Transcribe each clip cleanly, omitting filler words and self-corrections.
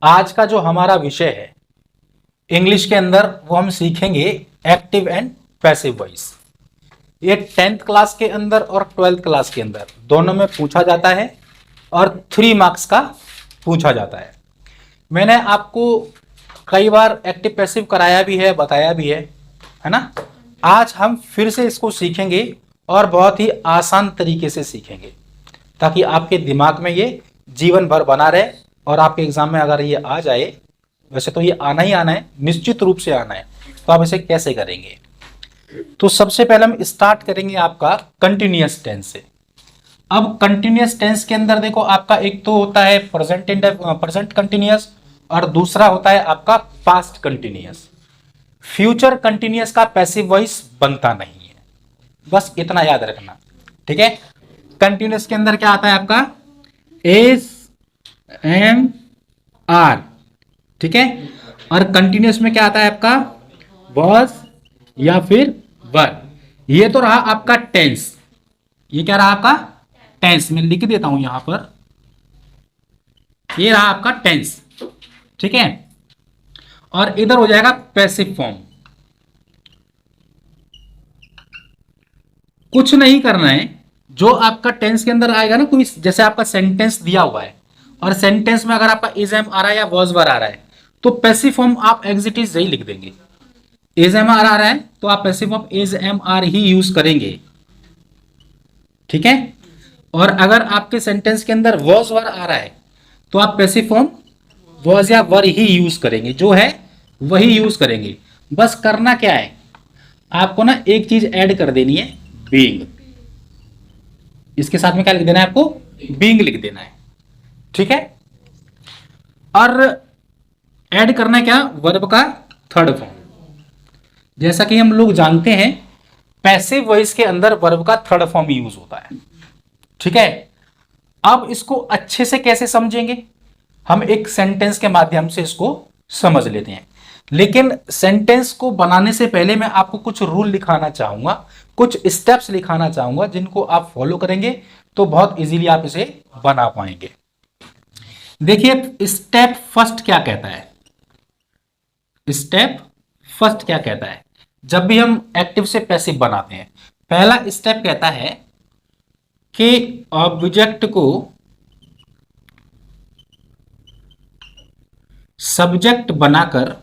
आज का जो हमारा विषय है इंग्लिश के अंदर वो हम सीखेंगे एक्टिव एंड पैसिव वॉइस। ये 10th क्लास के अंदर और 12th क्लास के अंदर दोनों में पूछा जाता है और 3 मार्क्स का पूछा जाता है। मैंने आपको कई बार एक्टिव पैसिव कराया भी है, बताया भी है ना। आज हम फिर से इसको सीखेंगे और बहुत ही आसान तरीके से सीखेंगे ताकि आपके दिमाग में ये जीवन भर बना रहे और आपके एग्जाम में अगर ये आ जाए, वैसे तो ये आना ही आना है, निश्चित रूप से आना है, तो आप इसे कैसे करेंगे। तो सबसे पहले हम स्टार्ट करेंगे आपका कंटिन्यूअस टेंस से। अब कंटिन्यूअस टेंस के अंदर देखो, आपका एक तो होता है प्रेजेंट कंटिन्यूअस और दूसरा होता है आपका पास्ट कंटिन्यूअस। फ्यूचर कंटिन्यूअस का पैसिव वॉइस बनता नहीं है, बस इतना याद रखना, ठीक है। कंटिन्यूअस के अंदर क्या आता है आपका SMR, ठीक है। और कंटिन्यूअस में क्या आता है आपका was या फिर वर। ये तो रहा आपका टेंस, ये क्या रहा आपका टेंस, मैं लिख देता हूं यहां पर, ये रहा आपका टेंस, ठीक है। और इधर हो जाएगा पैसिव फॉर्म। कुछ नहीं करना है, जो आपका टेंस के अंदर आएगा ना, कोई जैसे आपका सेंटेंस दिया हुआ है और सेंटेंस में अगर आपका इज एम आ रहा है या वॉज वर आ रहा है तो पैसिव फॉर्म आप एज इट इज यही लिख देंगे। इज एम आर आ रहा है तो आप passive form is am are ही यूज करेंगे, ठीक है। और अगर आपके सेंटेंस के अंदर वॉज वर आ रहा है तो आप पैसिव फॉर्म वॉज या वर ही यूज करेंगे, जो है वही यूज करेंगे। बस करना क्या है, आपको ना एक चीज ऐड कर देनी है, बीइंग। इसके साथ में क्या लिख देना है आपको, बीइंग लिख देना है, ठीक है। और ऐड करना है क्या, वर्ब का थर्ड फॉर्म। जैसा कि हम लोग जानते हैं पैसिव वॉइस के अंदर वर्ब का थर्ड फॉर्म यूज होता है, ठीक है। अब इसको अच्छे से कैसे समझेंगे, हम एक सेंटेंस के माध्यम से इसको समझ लेते हैं। लेकिन सेंटेंस को बनाने से पहले मैं आपको कुछ रूल लिखाना चाहूंगा, कुछ स्टेप्स लिखाना चाहूंगा, जिनको आप फॉलो करेंगे तो बहुत इजीली आप इसे बना पाएंगे। देखिए स्टेप फर्स्ट क्या कहता है, स्टेप फर्स्ट क्या कहता है जब भी हम एक्टिव से पैसिव बनाते हैं। पहला स्टेप कहता है कि ऑब्जेक्ट को सब्जेक्ट बनाकर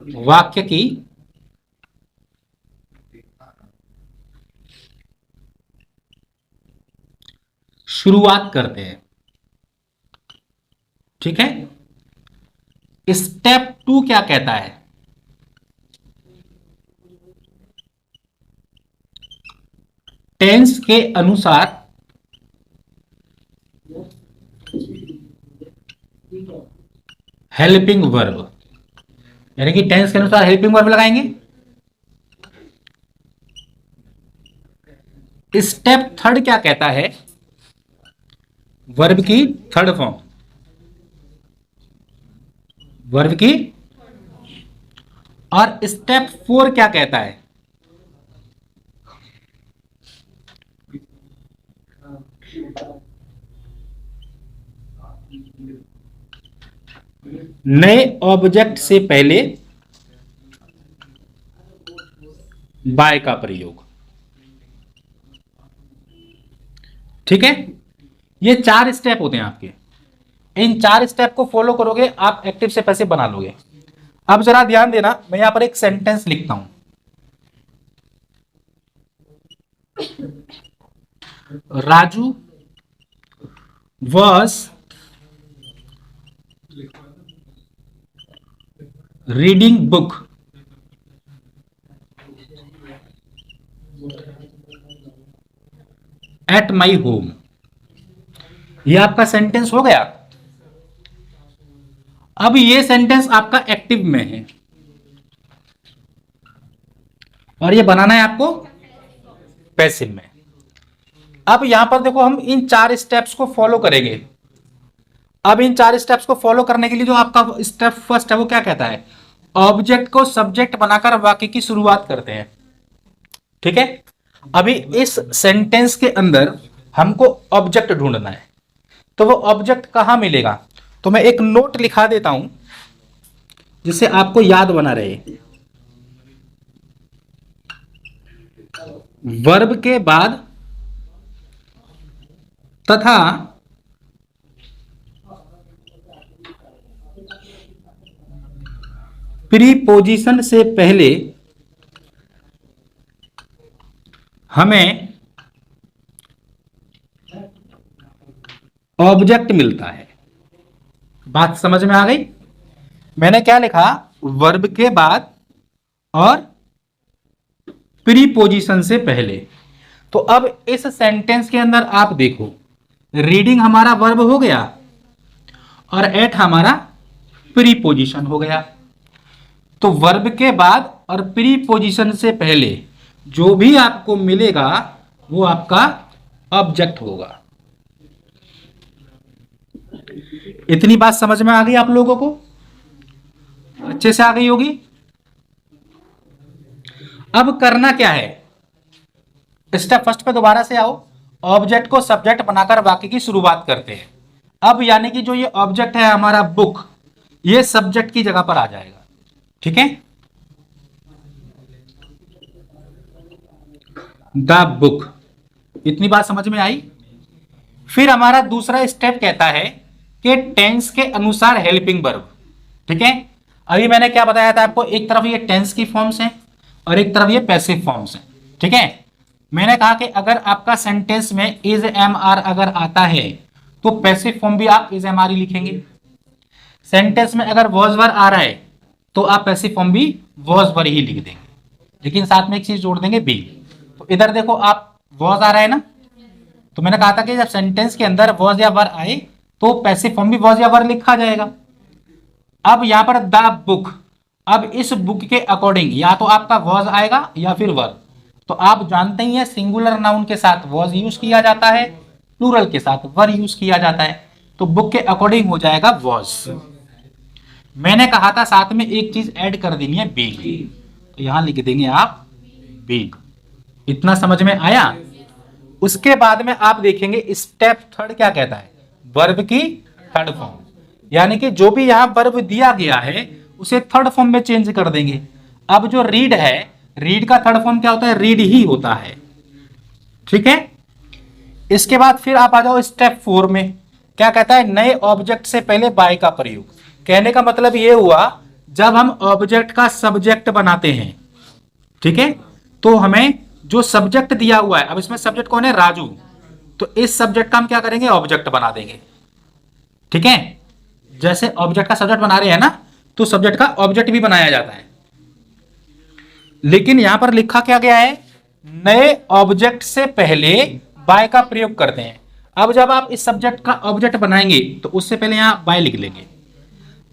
वाक्य की शुरुआत करते हैं, ठीक है। स्टेप 2 क्या कहता है, टेंस के अनुसार हेल्पिंग वर्ब, यानी कि टेंस के अनुसार हेल्पिंग वर्ब लगाएंगे। स्टेप थर्ड क्या कहता है, वर्ब की थर्ड फॉर्म, वर्ब की। और स्टेप 4 क्या कहता है, नए ऑब्जेक्ट से पहले बाय का प्रयोग, ठीक है। ये 4 स्टेप होते हैं आपके, इन 4 स्टेप को फॉलो करोगे आप एक्टिव से पैसिव बना लोगे। अब जरा ध्यान देना, मैं यहां पर एक सेंटेंस लिखता हूं, Raju was reading book at my home. यह आपका सेंटेंस हो गया। अब ये सेंटेंस आपका एक्टिव में है और ये बनाना है आपको पैसिव में। अब यहां पर देखो, हम इन 4 स्टेप्स को फॉलो करेंगे। अब इन 4 स्टेप्स को फॉलो करने के लिए जो आपका स्टेप फर्स्ट है वो क्या कहता है, ऑब्जेक्ट को सब्जेक्ट बनाकर वाक्य की शुरुआत करते हैं, ठीक है। अभी इस सेंटेंस के अंदर हमको ऑब्जेक्ट ढूंढना है, तो वो ऑब्जेक्ट कहां मिलेगा? तो मैं एक नोट लिखा देता हूं जिससे आपको याद बना रहे। वर्ब के बाद तथा प्रीपोजिशन से पहले हमें ऑब्जेक्ट मिलता है। बात समझ में आ गई? मैंने क्या लिखा? वर्ब के बाद और प्रीपोजिशन से पहले। तो अब इस सेंटेंस के अंदर आप देखो, रीडिंग हमारा वर्ब हो गया और एट हमारा प्रीपोजिशन हो गया। तो वर्ब के बाद और प्रीपोजिशन से पहले जो भी आपको मिलेगा वो आपका ऑब्जेक्ट होगा। इतनी बात समझ में आ गई आप लोगों को? अच्छे से आ गई होगी। अब करना क्या है? स्टेप फर्स्ट पे दोबारा से आओ। ऑब्जेक्ट को सब्जेक्ट बनाकर वाक्य की शुरुआत करते हैं। अब यानी कि जो ये ऑब्जेक्ट है हमारा बुक, ये सब्जेक्ट की जगह पर आ जाएगा। ठीक है, द बुक। इतनी बात समझ में आई? फिर हमारा दूसरा स्टेप कहता है कि टेंस के अनुसार हेल्पिंग वर्ब। ठीक है, अभी मैंने क्या बताया था आपको? एक तरफ ये टेंस की फॉर्म्स हैं और एक तरफ ये पैसिव फॉर्म्स हैं। ठीक है, मैंने कहा कि अगर आपका सेंटेंस में इज एम आर अगर आता है तो पैसिव फॉर्म भी आप इज एम आर ही लिखेंगे। सेंटेंस में अगर वॉज वर आ रहा है तो आप पैसिव फॉर्म भी वॉज वर ही लिख देंगे, लेकिन साथ में एक चीज जोड़ देंगे, बी। तो इधर देखो, आप वॉज आ रहा है ना, तो मैंने कहा था कि जब सेंटेंस के अंदर वॉज या वर आए तो पैसिव फॉर्म भी वॉज या वर लिखा जाएगा। अब यहां पर द बुक, अब इस बुक के अकॉर्डिंग या तो आपका वॉज आएगा या फिर वर। तो आप जानते ही हैं सिंगुलर नाउन के साथ वॉज यूज किया जाता है, प्लूरल के साथ वर यूज किया जाता है। तो बुक के अकॉर्डिंग हो जाएगा वॉज। मैंने कहा था साथ में एक चीज ऐड कर देनी है, बीइंग। तो यहां लिख देंगे आप बीइंग। इतना समझ में आया? उसके बाद में आप देखेंगे स्टेप थर्ड क्या कहता है? वर्ब की थर्ड फॉर्म, यानी कि जो भी यहां वर्ब दिया गया है उसे थर्ड फॉर्म में चेंज कर देंगे। अब जो रीड है, रीड का थर्ड फॉर्म क्या होता है? रीड ही होता है। ठीक है, इसके बाद फिर आप आ जाओ स्टेप 4 में। क्या कहता है? नए ऑब्जेक्ट से पहले बाय का प्रयोग। कहने का मतलब ये हुआ, जब हम ऑब्जेक्ट का सब्जेक्ट बनाते हैं, ठीक है, तो हमें जो सब्जेक्ट दिया हुआ है, अब इसमें सब्जेक्ट कौन है? राजू। तो इस सब्जेक्ट का हम क्या करेंगे? ऑब्जेक्ट बना देंगे। ठीक है, जैसे ऑब्जेक्ट का सब्जेक्ट बना रहे हैं ना, तो सब्जेक्ट का ऑब्जेक्ट भी बनाया जाता है। लेकिन यहां पर लिखा क्या गया है? नए ऑब्जेक्ट से पहले बाय का प्रयोग करते हैं। अब जब आप इस सब्जेक्ट का ऑब्जेक्ट बनाएंगे तो उससे पहले यहां बाय लिख लेंगे।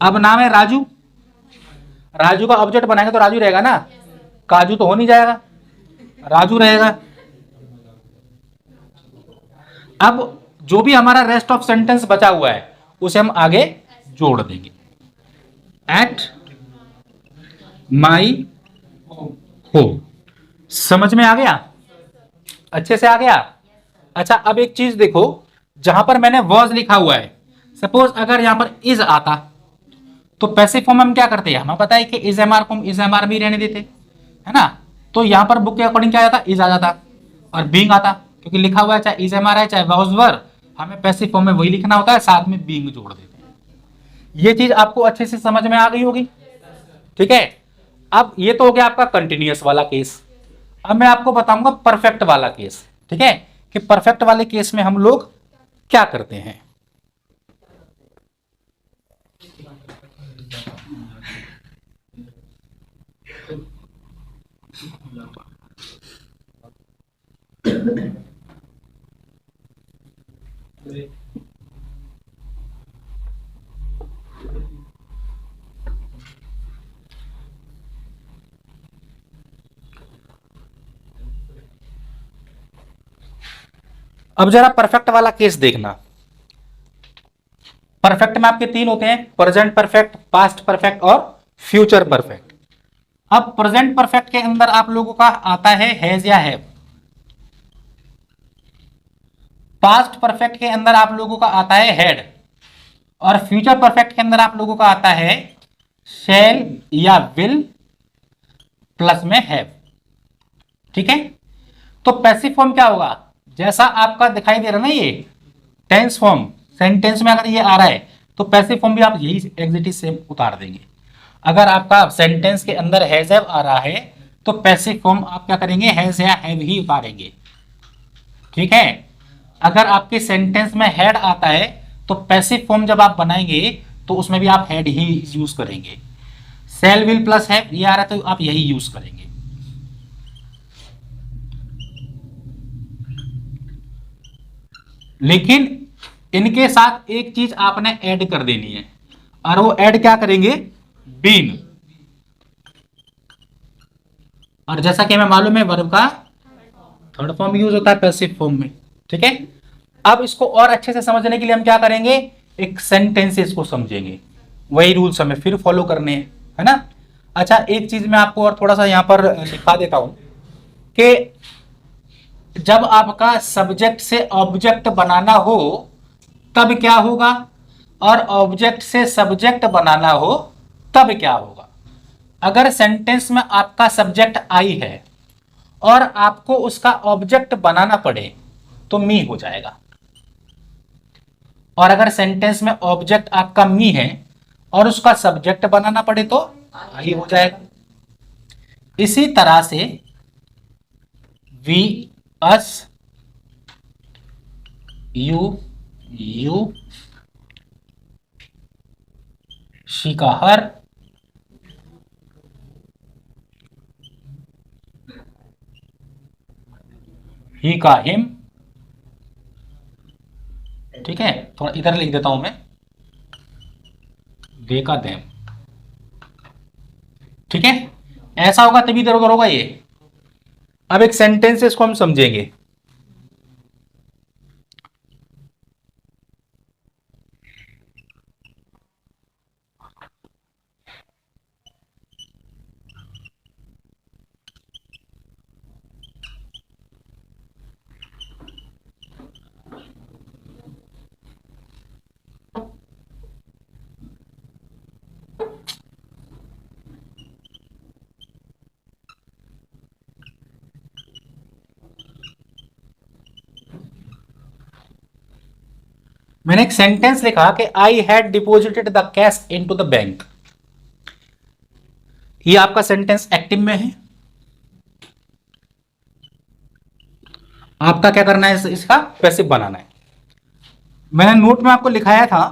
अब नाम है राजू, राजू का ऑब्जेक्ट बनाएंगे तो राजू रहेगा ना, काजू तो हो नहीं जाएगा, राजू रहेगा। अब जो भी हमारा रेस्ट ऑफ सेंटेंस बचा हुआ है उसे हम आगे जोड़ देंगे। At my home. समझ में आ गया? अच्छे से आ गया? अच्छा, अब एक चीज देखो, जहां पर मैंने वॉज लिखा हुआ है, सपोज अगर यहां पर इज आता तो पैसिव फॉर्म हम क्या करते हैं? हमें पता है कि इज एम आर को हम इज एम आर भी रहने देते, है ना। तो यहां पर बुक के अकॉर्डिंग क्या जाता? इज आ जाता और बीइंग आता, क्योंकि लिखा हुआ है चाहे इज एम आर है चाहे वॉज वर, हमें पैसिव फॉर्म में वही लिखना होता है, साथ में बीइंग जोड़ देते हैं। ये चीज आपको अच्छे से समझ में आ गई होगी। ठीक है, अब ये तो हो गया आपका कंटिन्यूअस वाला केस। अब मैं आपको बताऊंगा परफेक्ट वाला केस। ठीक है, कि परफेक्ट वाले केस में हम लोग क्या करते हैं। अब जरा परफेक्ट वाला केस देखना। परफेक्ट में आपके तीन होते हैं, प्रेजेंट परफेक्ट, पास्ट परफेक्ट और फ्यूचर परफेक्ट। अब प्रेजेंट परफेक्ट के अंदर आप लोगों का आता है हैज या हैव। पास्ट परफेक्ट के अंदर आप लोगों का आता है हैड, और फ्यूचर परफेक्ट के अंदर आप लोगों का आता है शैल या विल प्लस में हैव। ठीक है, तो पैसिव फॉर्म क्या होगा, जैसा आपका दिखाई दे रहा है ना ये टेंस फॉर्म, सेंटेंस में अगर ये आ रहा है तो पैसिव फॉर्म भी आप यही एग्जैक्टली सेम उतार देंगे। अगर आपका सेंटेंस के अंदर हैज हैव आ रहा है तो पैसिव फॉर्म आप क्या करेंगे, हैज या हैव ही उतारेंगे। ठीक है, अगर आपके सेंटेंस में हैड आता है तो पैसिव फॉर्म जब आप बनाएंगे तो उसमें भी आप हैड ही यूज करेंगे। सेल विल प्लस हैव ये आ रहा है तो आप यही यूज करेंगे। लेकिन इनके साथ एक चीज आपने ऐड कर देनी है, और वो ऐड क्या करेंगे, बीन। और जैसा कि हमें मालूम है वर्ब का थर्ड फॉर्म यूज होता है पैसिव फॉर्म में। ठीक है, अब इसको और अच्छे से समझने के लिए हम क्या करेंगे, एक सेंटेंसेस को समझेंगे, वही रूल्स हमें फिर फॉलो करने हैं, है ना। अच्छा, एक चीज मैं आपको और थोड़ा सा यहां पर लिखा देता हूं कि जब आपका सब्जेक्ट से ऑब्जेक्ट बनाना हो तब क्या होगा, और ऑब्जेक्ट से सब्जेक्ट बनाना हो तब क्या होगा। अगर सेंटेंस में आपका सब्जेक्ट आई है और आपको उसका ऑब्जेक्ट बनाना पड़े तो मी हो जाएगा, और अगर सेंटेंस में ऑब्जेक्ट आपका मी है और उसका सब्जेक्ट बनाना पड़े तो आई हो जाएगा। इसी तरह से वी, अस, यू, शी का हर, ही का हिम। ठीक है, थोड़ा इधर लिख देता हूं मैं, दे का देम। ठीक है, ऐसा होगा तभी इधर उधर होगा ये। अब एक सेंटेंस है, इसको हम समझेंगे। मैंने एक सेंटेंस लिखा कि I had deposited the cash into the bank. ये आपका सेंटेंस एक्टिव में है। आपका क्या करना है, इसका पैसिव बनाना है। मैंने नोट में आपको लिखाया था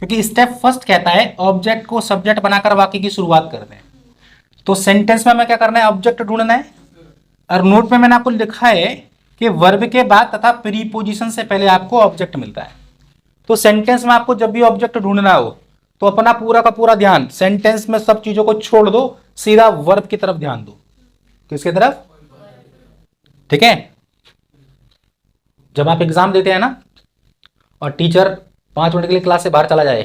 क्योंकि स्टेप फर्स्ट कहता है ऑब्जेक्ट को सब्जेक्ट बनाकर वाक्य की शुरुआत कर दें। तो सेंटेंस में हमें क्या करना है, ऑब्जेक्ट ढूंढना है। और नोट में मैंने आपको लिखा है कि वर्ब के बाद तथा प्रीपोजिशन से पहले आपको ऑब्जेक्ट मिलता है। तो सेंटेंस में आपको जब भी ऑब्जेक्ट ढूंढना हो तो अपना पूरा का पूरा ध्यान सेंटेंस में सब चीजों को छोड़ दो, सीधा वर्ब की तरफ ध्यान दो। किसकी तरफ, ठीक है। जब आप एग्जाम देते हैं ना और टीचर 5 मिनट के लिए क्लास से बाहर चला जाए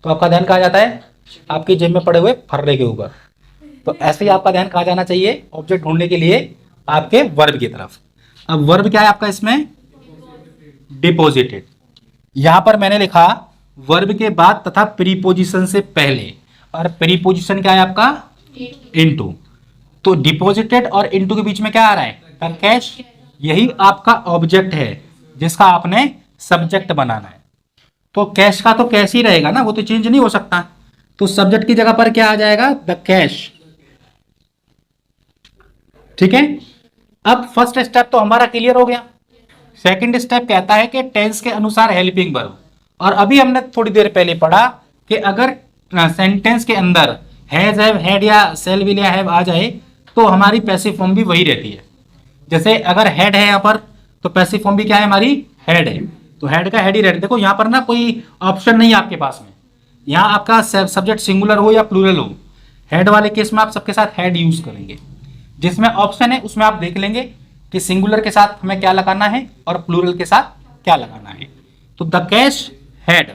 तो आपका ध्यान कहाँ जाता है, आपकी जेब में पड़े हुए फर्रे के ऊपर। तो ऐसे ही आपका ध्यान कहाँ जाना चाहिए, ऑब्जेक्ट ढूंढने के लिए आपके वर्ब की तरफ। अब वर्ब क्या है आपका इसमें, डिपोजिटेड। यहां पर मैंने लिखा वर्ब के बाद तथा प्रीपोजिशन से पहले, और प्रीपोजिशन क्या है आपका, इनटू। तो डिपोजिटेड और इनटू के बीच में क्या आ रहा है, कैश। यही आपका ऑब्जेक्ट है जिसका आपने सब्जेक्ट बनाना है। तो कैश का तो कैश ही रहेगा ना, वो तो चेंज नहीं हो सकता। तो सब्जेक्ट की जगह पर क्या आ जाएगा, द कैश। ठीक है, अब फर्स्ट स्टेप तो हमारा क्लियर हो गया। सेकंड स्टेप कहता है कि टेंस के अनुसार हेल्पिंग वर्ब। और अभी हमने थोड़ी देर पहले पढ़ा कि अगर सेंटेंस के अंदर हैज, हैव, हैड या शैल, विल या हैव आ जाए तो हमारी पैसिव फॉर्म भी वही रहती है। जैसे अगर हैड है यहाँ पर तो पैसिव फॉर्म भी क्या है हमारी, हैड है। तो हैड का हैड ही रहता। देखो यहाँ पर ना कोई ऑप्शन नहीं है आपके पास में, यहाँ आपका सब्जेक्ट सिंगुलर हो या प्लूरल हो, हैड वाले केस में आप सबके साथ हैड यूज करेंगे। जिसमें ऑप्शन है उसमें आप देख लेंगे कि सिंगुलर के साथ हमें क्या लगाना है और प्लूरल के साथ क्या लगाना है। तो द कैश हैड।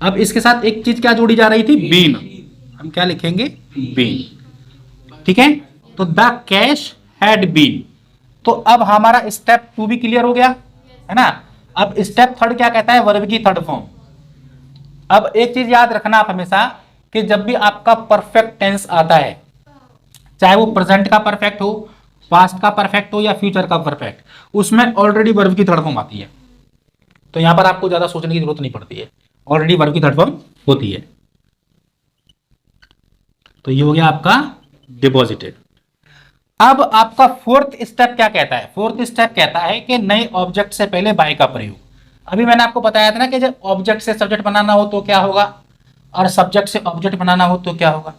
अब इसके साथ एक चीज क्या जोड़ी जा रही थी, बीन। हम क्या लिखेंगे, बीन। ठीक है, तो द कैश हैड बीन। तो अब हमारा स्टेप 2 भी क्लियर हो गया, है ना। अब स्टेप थर्ड क्या कहता है, वर्ब की थर्ड फॉर्म। अब एक चीज याद रखना आप हमेशा कि जब भी आपका परफेक्ट टेंस आता है, चाहे वो प्रेजेंट का परफेक्ट हो, पास्ट का परफेक्ट हो या फ्यूचर का परफेक्ट, उसमें ऑलरेडी वर्ब की थर्ड फॉर्म आती है। तो यहां पर आपको ज्यादा सोचने की जरूरत नहीं पड़ती है, ऑलरेडी वर्ब की थर्ड फॉर्म होती है। तो ये हो गया आपका डिपॉजिटेड। अब आपका फोर्थ स्टेप क्या कहता है, फोर्थ स्टेप कहता है कि नए ऑब्जेक्ट से पहले बाय का प्रयोग। अभी मैंने आपको बताया था ना कि जब ऑब्जेक्ट से सब्जेक्ट बनाना हो तो क्या होगा, और सब्जेक्ट से ऑब्जेक्ट बनाना हो तो क्या होगा।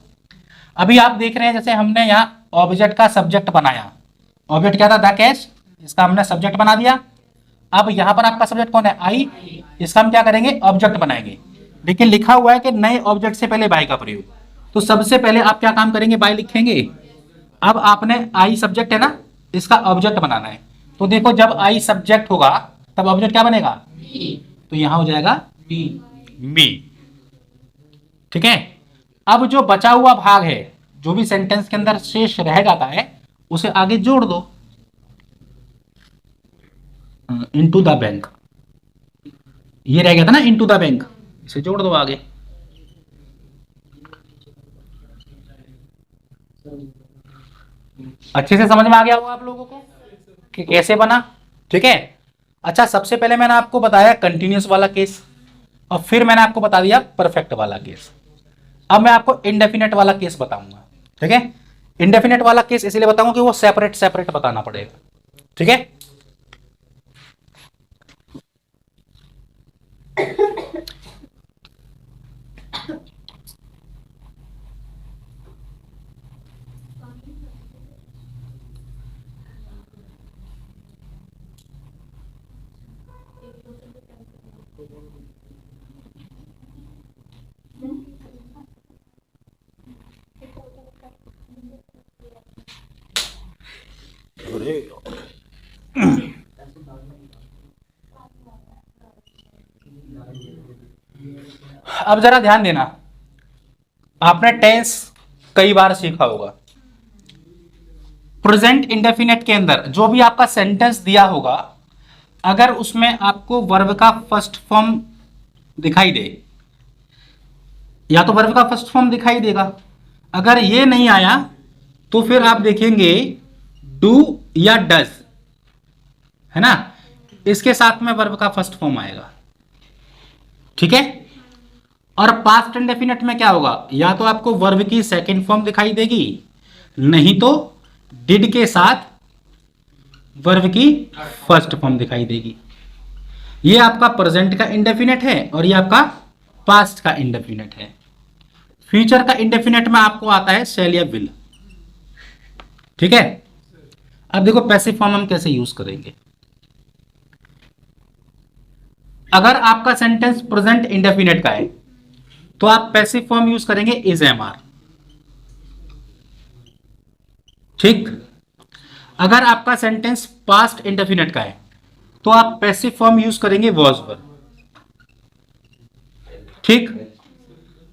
अभी आप देख रहे हैं जैसे हमने यहाँ ऑब्जेक्ट का सब्जेक्ट बनाया, ऑब्जेक्ट क्या था, द कैश, इसका हमने सब्जेक्ट बना दिया। अब यहां पर आपका सब्जेक्ट कौन है, आई, इसका हम क्या करेंगे, ऑब्जेक्ट बनाएंगे। लेकिन लिखा हुआ है कि नए ऑब्जेक्ट से पहले बाय का प्रयोग, तो सबसे पहले आप क्या काम करेंगे, बाय लिखेंगे। अब आपने आई सब्जेक्ट है ना, इसका ऑब्जेक्ट बनाना है, तो देखो जब आई सब्जेक्ट होगा तब ऑब्जेक्ट क्या बनेगा, तो यहां हो जाएगा मी। ठीक है। अब जो बचा हुआ भाग है, जो भी सेंटेंस के अंदर शेष रह जाता है, उसे आगे जोड़ दो, इनटू द बैंक। ये रह गया था ना इनटू द बैंक, इसे जोड़ दो आगे। अच्छे से समझ में आ गया होगा आप लोगों को कि कैसे बना। ठीक है। अच्छा, सबसे पहले मैंने आपको बताया कंटिन्यूअस वाला केस, और फिर मैंने आपको बता दिया परफेक्ट वाला केस। अब मैं आपको इंडेफिनेट वाला केस बताऊंगा। ठीक है। इंडेफिनेट वाला केस इसलिए बताऊंगा कि वो सेपरेट सेपरेट बताना पड़ेगा। ठीक है। अब जरा ध्यान देना, आपने टेंस कई बार सीखा होगा। प्रेजेंट इंडेफिनेट के अंदर जो भी आपका सेंटेंस दिया होगा, अगर उसमें आपको वर्ब का फर्स्ट फॉर्म दिखाई दे, या तो वर्ब का फर्स्ट फॉर्म दिखाई देगा, अगर ये नहीं आया तो फिर आप देखेंगे डू या डज, है ना, इसके साथ में वर्ब का फर्स्ट फॉर्म आएगा। ठीक है। और पास्ट इंडेफिनेट में क्या होगा, या तो आपको वर्ब की सेकंड फॉर्म दिखाई देगी, नहीं तो डिड के साथ वर्ब की फर्स्ट फॉर्म दिखाई देगी। ये आपका प्रेजेंट का इंडेफिनेट है और ये आपका पास्ट का इंडेफिनेट है। फ्यूचर का इंडेफिनेट में आपको आता है शैल या विल। ठीक है। अब देखो पैसिव फॉर्म हम कैसे यूज करेंगे। अगर आपका सेंटेंस प्रेजेंट इंडेफिनेट का है तो आप पैसिव फॉर्म यूज करेंगे इज एम आर। ठीक। अगर आपका सेंटेंस पास्ट इंडेफिनेट का है तो आप पैसिव फॉर्म यूज करेंगे वॉज वर। ठीक।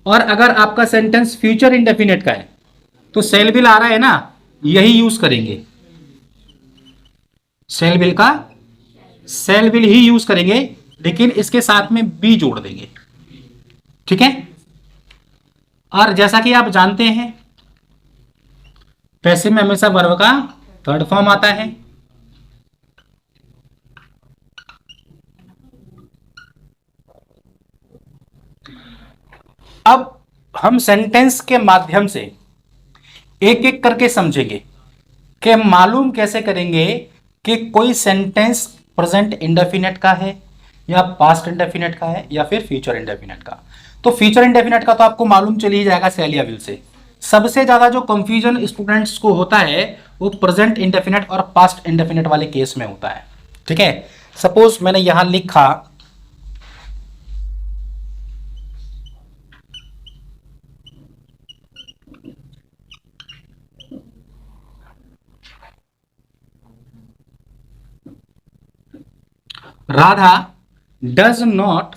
और अगर आपका सेंटेंस फ्यूचर इंडेफिनेट का है तो सेल विल आ रहा है ना, यही यूज करेंगे, सेल विल ही यूज करेंगे, लेकिन इसके साथ में बी जोड़ देंगे। ठीक है। और जैसा कि आप जानते हैं पैसिव में हमेशा वर्ब का थर्ड फॉर्म आता है। अब हम सेंटेंस के माध्यम से एक एक करके समझेंगे कि मालूम कैसे करेंगे कि कोई सेंटेंस प्रेजेंट इंडेफिनेट का है या पास्ट इंडेफिनेट का है या फिर फ्यूचर इंडेफिनेट का। तो फ्यूचर इंडेफिनेट का तो आपको मालूम चल ही जाएगा सेल या विल से। सबसे ज्यादा जो कंफ्यूजन स्टूडेंट्स को होता है वो प्रेजेंट इंडेफिनेट और पास्ट इंडेफिनेट वाले केस में होता है। ठीक है। सपोज मैंने यहां लिखा Radha does not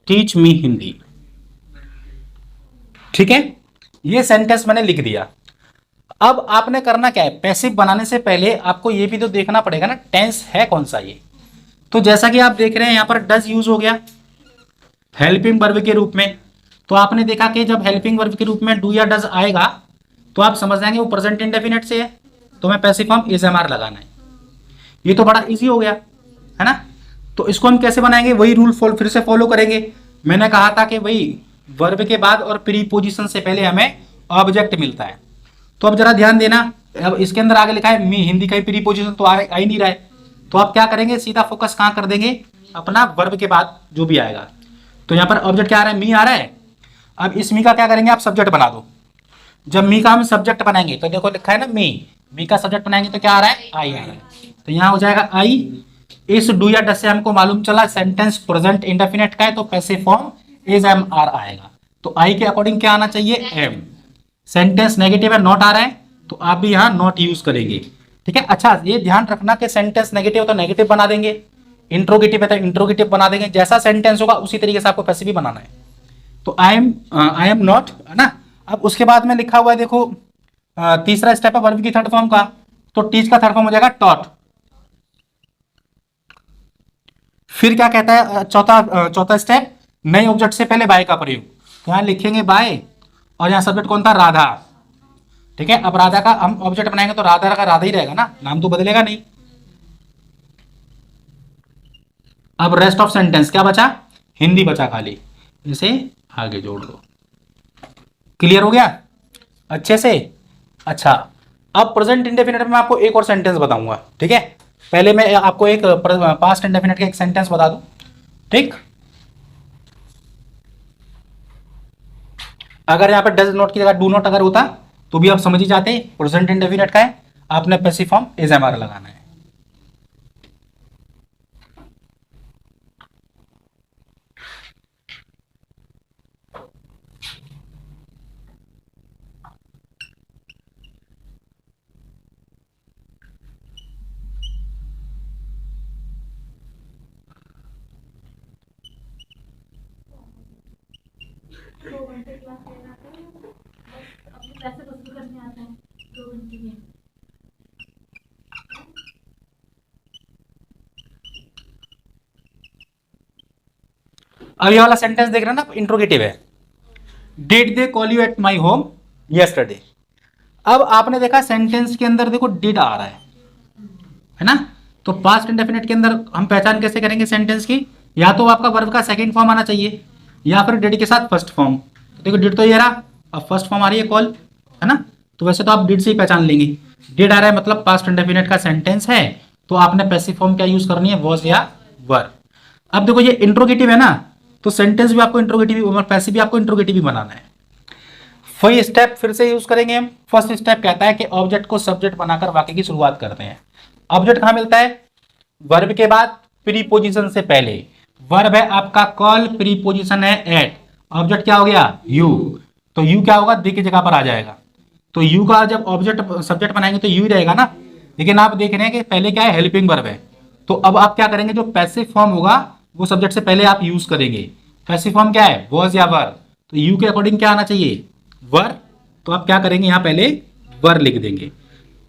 teach me Hindi. ठीक है। ये सेंटेंस मैंने लिख दिया। अब आपने करना क्या है, पैसिव बनाने से पहले आपको ये भी तो देखना पड़ेगा ना टेंस है कौन सा ये। तो जैसा कि आप देख रहे हैं यहाँ पर डज यूज हो गया हेल्पिंग वर्ब के रूप में। तो आपने देखा कि जब हेल्पिंग वर्ब के रूप में डू या डज आएगा तो आप समझ जाएंगे वो प्रेजेंट इंडेफिनिट से है, तो मैं passive form is am are लगाना है। ये तो बड़ा इजी हो गया है ना। तो इसको हम कैसे बनाएंगे, वही रूल फिर से फॉलो करेंगे। मैंने कहा था कि वही वर्ब के बाद और प्रीपोजिशन से पहले हमें ऑब्जेक्ट मिलता है। तो अब जरा ध्यान देना, अब इसके अंदर आगे लिखा है मी, हिंदी का ही प्रीपोजिशन तो आ ही नहीं रहा है। तो आप क्या करेंगे, सीधा फोकस कहाँ कर देंगे, अपना वर्ब के बाद जो भी आएगा। तो यहाँ पर ऑब्जेक्ट क्या आ रहा है, मी आ रहा है। अब इस मी का क्या करेंगे, आप सब्जेक्ट बना दो। जब मी का हम सब्जेक्ट बनाएंगे तो देखो लिखा है ना मी का सब्जेक्ट बनाएंगे तो क्या आ रहा है, आई आ रहा है। तो यहाँ हो जाएगा आई। इस डू या डज से हमको मालूम चला सेंटेंस प्रेजेंट इंडेफिनिट का है, तो passive form is am are आएगा। तो आई के अकॉर्डिंग क्या आना चाहिए, एम। सेंटेंस नेगेटिव है, नॉट आ रहा है, तो आप भी यहाँ नॉट यूज करेंगे। ठीक है, अच्छा ये ध्यान रखना कि सेंटेंस नेगेटिव तो नेगेटिव बना देंगे, इंट्रोगेटिव है तो इंट्रोगेटिव बना देंगे। जैसा सेंटेंस होगा उसी तरीके से आपको पैसिव भी बनाना है। तो आई एम नॉट है ना। अब उसके बाद में लिखा हुआ है देखो, तीसरा स्टेप है वर्ब की थर्ड फॉर्म का। तो टीच का थर्ड फॉर्म हो जाएगा टॉट। फिर क्या कहता है चौथा स्टेप, नए ऑब्जेक्ट से पहले बाय का प्रयोग। तो यहां लिखेंगे बाय और यहां सब्जेक्ट कौन था, राधा। ठीक है, अब राधा का हम ऑब्जेक्ट बनाएंगे तो राधा का राधा ही रहेगा ना, नाम तो बदलेगा नहीं। अब रेस्ट ऑफ सेंटेंस क्या बचा, हिंदी बचा खाली, इसे आगे जोड़ दो। क्लियर हो गया अच्छे से। अच्छा, अब प्रेजेंट इंडेफिनिट में आपको एक और सेंटेंस बताऊंगा। ठीक है, पहले मैं आपको एक पास्ट इंडेफिनिट का एक सेंटेंस बता दूं। ठीक, अगर यहाँ पर डज नॉट की जगह डू नॉट अगर होता तो भी आप समझ ही जाते प्रेजेंट इंडेफिनिट का है, आपने passive form is am are लगाना है। अब ये वाला सेंटेंस देख रहे हैं ना, इंट्रोगेटिव है। Did they call you at my home yesterday. अब आपने देखा सेंटेंस के अंदर देखो डिड आ रहा है ना। तो पास्ट इंडेफिनिट के अंदर हम पहचान कैसे करेंगे सेंटेंस की, या तो आपका वर्ब का सेकंड फॉर्म आना चाहिए या फिर डिड के साथ फर्स्ट फॉर्म। तो देखो डिड तो ये रहा, अब फर्स्ट फॉर्म आ रही है कॉल, है ना। तो वैसे तो आप डिड से ही पहचान लेंगे, डिड आ रहा है मतलब पास्ट इंडेफिनिट का सेंटेंस है, तो आपने पैसिव फॉर्म क्या यूज करनी है, वॉज या वर। अब देखो ये इंट्रोगेटिव है ना, तो सेंटेंस भी आपको इंट्रोगेटिव, पैसिव भी आपको इंट्रोगेटिव ही बनाना है। वही स्टेप फिर से यूज करेंगे हम। फर्स्ट स्टेप कहता है कि ऑब्जेक्ट को सब्जेक्ट बनाकर वाक्य की शुरुआत करते हैं। ऑब्जेक्ट कहां मिलता है, वर्ब के बाद प्रीपोजिशन से पहले। वर्ब है आपका कॉल, प्रीपोजिशन है एट, ऑब्जेक्ट क्या हो गया, यू। तो यू क्या होगा, दी की जगह पर आ जाएगा। तो यू का जब ऑब्जेक्ट सब्जेक्ट बनाएंगे तो यू ही रहेगा ना। लेकिन आप देख रहे हैं कि पहले क्या है, हेल्पिंग वर्ब है। तो अब आप क्या करेंगे, जो पैसिव फॉर्म होगा वो सब्जेक्ट से पहले आप यूज करेंगे। पैसिव फॉर्म क्या है, वॉज या वर। तो यू के अकॉर्डिंग क्या आना चाहिए, वर। तो आप क्या करेंगे, यहां पहले वर लिख देंगे।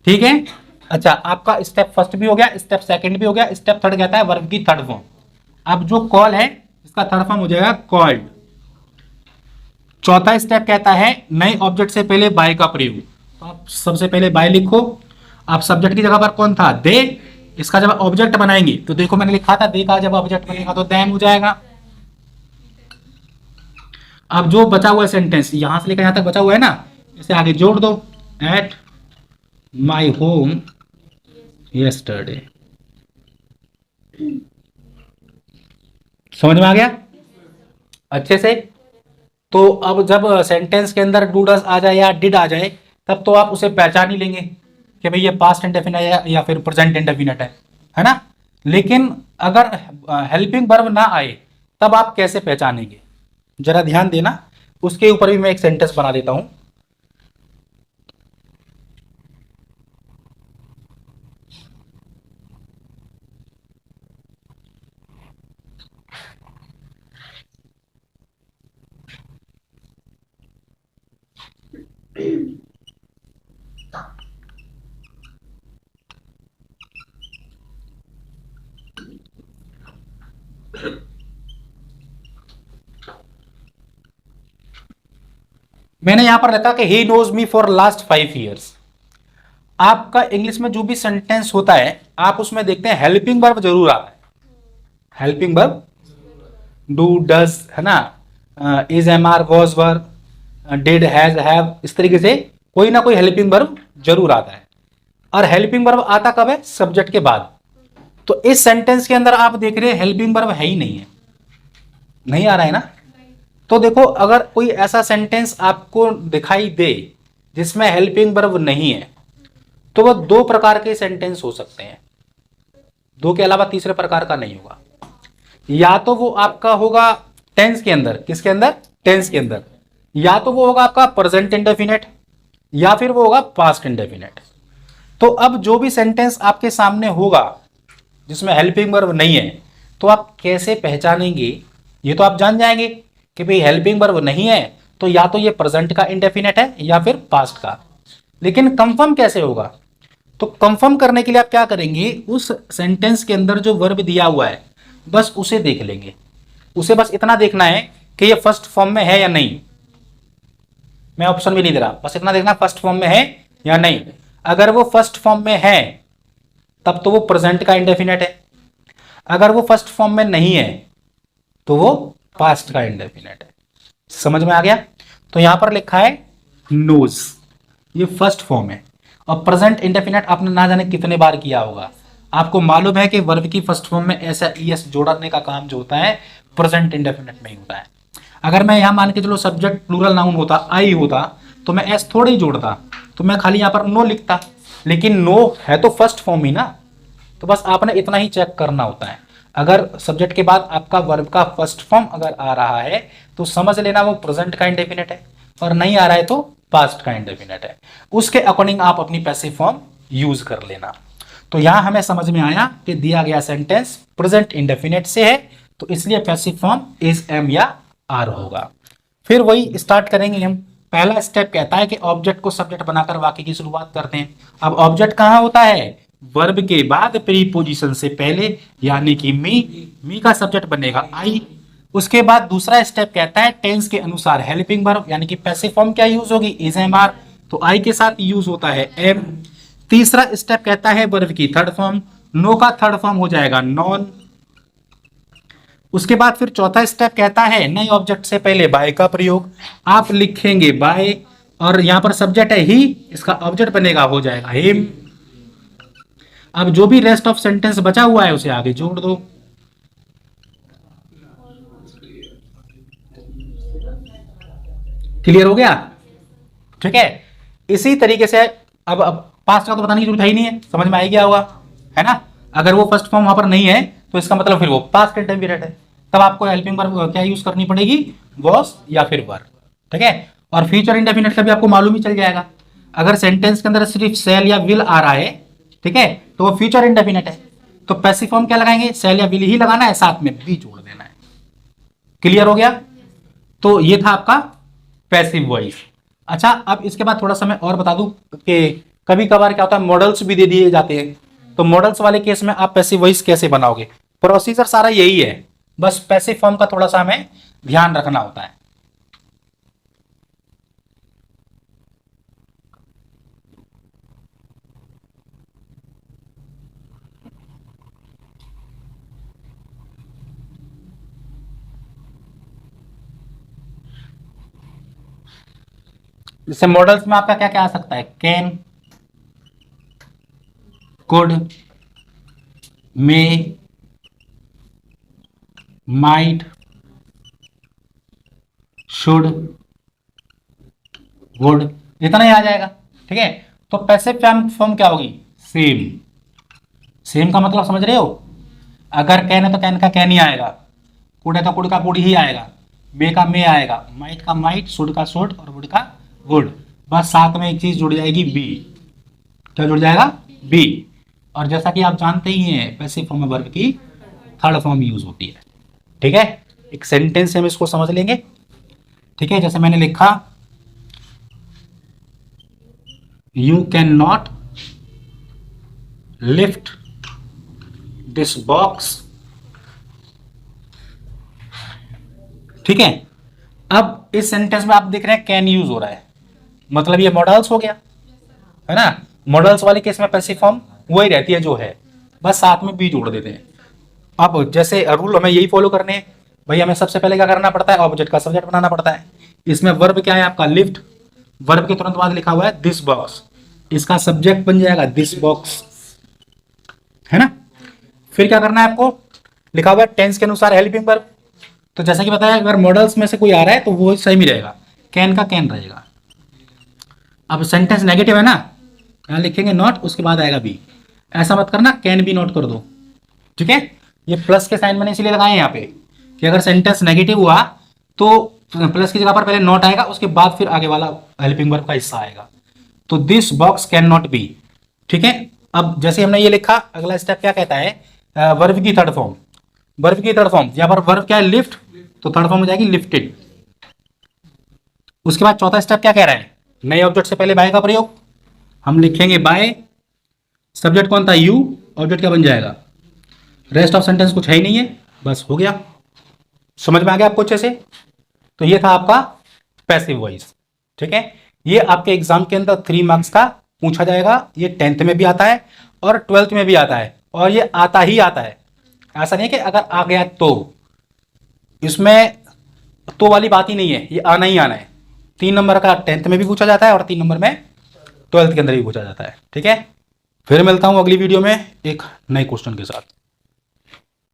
ठीक है, अच्छा आपका स्टेप फर्स्ट भी हो गया, स्टेप सेकंड भी हो गया, स्टेप थर्ड कहता है वर्ब की थर्ड फॉर्म। अब जो कॉल है इसका थर्ड फॉर्म हो जाएगा कॉल्ड। चौथा स्टेप कहता है नए ऑब्जेक्ट से पहले बाय का प्रयोग। तो आप सबसे पहले बाय लिखो। आप सब्जेक्ट की जगह पर कौन था, दे। इसका जब ऑब्जेक्ट बनाएंगे तो देखो मैंने लिखा था दे का जब ऑब्जेक्ट बनेगा तो देम हो जाएगा। अब जो बचा हुआ है सेंटेंस यहां से लेकर यहां तक बचा हुआ है ना, इसे आगे जोड़ दो, एट माई होम यस्टरडे। समझ में आ गया अच्छे से। तो अब जब सेंटेंस के अंदर डू डज आ जाए या डिड आ जाए तब तो आप उसे पहचान ही लेंगे कि भाई ये पास्ट इंडेफिनिट है या फिर प्रेजेंट इंडेफिनिट है ना। लेकिन अगर हेल्पिंग वर्ब ना आए तब आप कैसे पहचानेंगे, जरा ध्यान देना। उसके ऊपर भी मैं एक सेंटेंस बना देता हूं। मैंने यहां पर लिखा कि he knows me for last 5 years। आपका इंग्लिश में जो भी सेंटेंस होता है आप उसमें देखते हैं हेल्पिंग वर्ब जरूर आता है। हेल्पिंग वर्ब डू, डज, है ना, is, am, are, was, were, did, has, have, इस तरीके से कोई ना कोई हेल्पिंग वर्ब जरूर आता है। और हेल्पिंग वर्ब आता कब है? सब्जेक्ट के बाद। तो इस सेंटेंस के अंदर आप देख रहे हैं हेल्पिंग वर्ब है ही नहीं है, नहीं आ रहा है ना। तो देखो, अगर कोई ऐसा सेंटेंस आपको दिखाई दे जिसमें हेल्पिंग वर्ब नहीं है तो वह दो प्रकार के सेंटेंस हो सकते हैं, दो के अलावा तीसरे प्रकार का नहीं होगा। या तो वो आपका होगा टेंस के अंदर, किसके अंदर? टेंस के अंदर। या तो वो होगा आपका प्रेजेंट इंडेफिनेट या फिर वो होगा पास्ट इंडेफिनेट। तो अब जो भी सेंटेंस आपके सामने होगा जिसमें हेल्पिंग वर्ब नहीं है तो आप कैसे पहचानेंगे? ये तो आप जान जाएंगे कि भाई हेल्पिंग वर्ब नहीं है तो या तो ये प्रेजेंट का इंडेफिनेट है या फिर पास्ट का। लेकिन कंफर्म कैसे होगा? तो कंफर्म करने के लिए आप क्या करेंगे, उस सेंटेंस के अंदर जो वर्ब दिया हुआ है बस उसे देख लेंगे। उसे बस इतना देखना है कि ये फर्स्ट फॉर्म में है या नहीं। मैं ऑप्शन भी नहीं दे रहा, बस इतना देखना फर्स्ट फॉर्म में है या नहीं। अगर वो फर्स्ट फॉर्म में है तब तो वो प्रेजेंट का इंडेफिनेट है, अगर वो फर्स्ट फॉर्म में नहीं है तो वो पास्ट का इंडेफिनेट है। समझ में आ गया? तो यहां पर लिखा है नोज, ये फर्स्ट फॉर्म है। और प्रेजेंट इंडेफिनेट आपने ना जाने कितने बार किया होगा। आपको मालूम है कि वर्ब की फर्स्ट फॉर्म में ऐसा ईएस जोड़ने का काम जो होता है प्रेजेंट इंडेफिनेट में ही होता है। अगर मैं यहां मान के चलो सब्जेक्ट प्लूरल नाउन होता, आई होता, तो मैं एस थोड़ी जोड़ता, तो मैं खाली यहां पर नो लिखता। लेकिन नो है तो फर्स्ट फॉर्म ही ना, तो बस आपने इतना ही चेक करना होता है। अगर सब्जेक्ट के बाद आपका वर्ब का फर्स्ट फॉर्म अगर आ रहा है तो समझ लेना वो प्रेजेंट का इंडेफिनेट है, और नहीं आ रहा है तो पास्ट का इंडेफिनेट है। उसके अकॉर्डिंग आप अपनी पैसिव फॉर्म यूज कर लेना। तो यहां हमें समझ में आया कि दिया गया सेंटेंस प्रेजेंट इंडेफिनेट से है तो इसलिए पैसिव फॉर्म इज, एम या आर होगा। फिर वही स्टार्ट करेंगे हम। पहला स्टेप कहता है कि ऑब्जेक्ट को सब्जेक्ट बनाकर वाक्य की शुरुआत करते हैं। अब ऑब्जेक्ट कहां होता है? वर्ब के बाद प्रीपोजिशन से पहले, यानी कि मी का सब्जेक्ट बनेगा आई। उसके बाद दूसरा स्टेप कहता है टेंस के अनुसार हेल्पिंग वर्ब यानी कि पैसिव फॉर्म क्या यूज होगी? इज, एम, आर, तो आई के साथ यूज होता है एम। तीसरा स्टेप कहता है वर्ब की थर्ड फॉर्म, नो का थर्ड फॉर्म हो जाएगा नॉन। उसके बाद फिर चौथा स्टेप कहता है नए ऑब्जेक्ट से पहले बाय का प्रयोग। आप लिखेंगे बाय और यहां पर सब्जेक्ट है ही, इसका ऑब्जेक्ट बनेगा हो जाएगा हिम। अब जो भी रेस्ट ऑफ सेंटेंस बचा हुआ है उसे आगे जोड़ दो। क्लियर हो गया? ठीक है। इसी तरीके से अब पास्ट का तो बताने की जरूरत ही नहीं है, समझ में आ गया होगा, है ना। अगर वो फर्स्ट फॉर्म वहां पर नहीं है तो इसका मतलब फिर वो पास्ट इंडेफिनिट है। तब आपको हेल्पिंग वर्ब क्या यूज करनी पड़ेगी? वॉज या फिर वर। ठीक है। और फ्यूचर इंडेफिनिट का भी आपको मालूम ही चल जाएगा। अगर सेंटेंस के अंदर सिर्फ सेल या विल आ रहा है, ठीक है, तो वो फ्यूचर इंडेफिनिट है। तो पैसिव फॉर्म क्या लगाएंगे? सेल या विल ही लगाना है, साथ में बी जोड़ देना है। क्लियर हो गया? तो ये था आपका पैसिव वॉइस। अच्छा, अब इसके बाद थोड़ा सा मैं और बता दूं कि कभी कभार क्या होता है मॉडल्स भी दे दिए जाते हैं। तो मॉडल्स वाले केस में आप पैसिव वॉइस कैसे बनाओगे? प्रोसीजर सारा यही है, बस पैसिव फॉर्म का थोड़ा सा हमें ध्यान रखना होता है। जैसे मॉडल्स में आपका क्या क्या आ सकता है? Can, could, may, might, should, would, इतना ही आ जाएगा। ठीक है। तो पैसिव फॉर्म क्या होगी? सेम। सेम का मतलब समझ रहे हो? अगर कैन है तो कैन का कैन ही आएगा, कुड है तो कुड का कुड ही आएगा, मे का मे आएगा, माइट का माइट, शुड का शुड और वुड का वुड। बस साथ में एक चीज जुड़ जाएगी बी। क्या जुड़ जाएगा? बी। और जैसा कि आप जानते ही हैं पैसिव फॉर्म में वर्ब की थर्ड फॉर्म यूज होती है। ठीक है। एक सेंटेंस से हम इसको समझ लेंगे। ठीक है। जैसे मैंने लिखा you can not lift this box. ठीक है। अब इस सेंटेंस में आप देख रहे हैं कैन यूज हो रहा है, मतलब ये मॉडल्स हो गया, है ना। मॉडल्स वाले केस में पैसिव फॉर्म वही रहती है जो है, बस साथ में बी जोड़ देते हैं। अब जैसे रूल हमें यही फॉलो करने हैं भाई, हमें सबसे पहले क्या करना पड़ता है, ऑब्जेक्ट का सब्जेक्ट बनाना पड़ता है। इसमें वर्ब क्या है आपका, लिफ्ट। वर्ब के तुरंत बाद लिखा हुआ है दिस बॉक्स, इसका सब्जेक्ट बन जाएगा दिस बॉक्स, है ना। फिर क्या करना है आपको, लिखा हुआ है टेंस के अनुसार हेल्पिंग वर्ब। तो जैसा कि बताया, अगर मॉडल्स में से कोई आ रहा है तो वो सही रहेगा, कैन का कैन रहेगा। अब सेंटेंस नेगेटिव है ना, यहां लिखेंगे नॉट, उसके बाद आएगा बी। ऐसा मत करना कैन बी नॉट कर दो, ठीक है। ये प्लस के साइन मैंने इसीलिए लगाए यहाँ पे कि अगर सेंटेंस नेगेटिव हुआ तो प्लस की जगह पर पहले नॉट आएगा, उसके बाद फिर आगे वाला हेल्पिंग वर्ब का हिस्सा आएगा। तो this box can not be, ठीक है। अब जैसे हमने ये लिखा, अगला स्टेप क्या कहता है, वर्ब की थर्ड फॉर्म। वर्ब की थर्ड फॉर्म, यहाँ पर वर्ब क्या है, लिफ्ट, तो थर्ड फॉर्म हो जाएगी लिफ्टेड। उसके बाद चौथा स्टेप क्या कह रहा है, नए ऑब्जेक्ट से पहले बाय का प्रयोग। हम लिखेंगे बाय, सब्जेक्ट कौन था, यू, ऑब्जेक्ट क्या बन जाएगा, रेस्ट ऑफ सेंटेंस कुछ है ही नहीं है, बस हो गया। समझ में आ गया आपको अच्छे से। तो ये था आपका पैसिव वॉइस, ठीक है। ये आपके एग्जाम के अंदर 3 मार्क्स का पूछा जाएगा। ये 10th में भी आता है और 12th में भी आता है, और ये आता ही आता है, ऐसा नहीं है कि अगर आ गया तो। इसमें तो वाली बात ही नहीं है, ये आना ही आना है। 3 नंबर का 10th में भी पूछा जाता है और 3 नंबर में 12th के अंदर भी पूछा जाता है, ठीक है। फिर मिलता हूं अगली वीडियो में एक नए क्वेश्चन के साथ।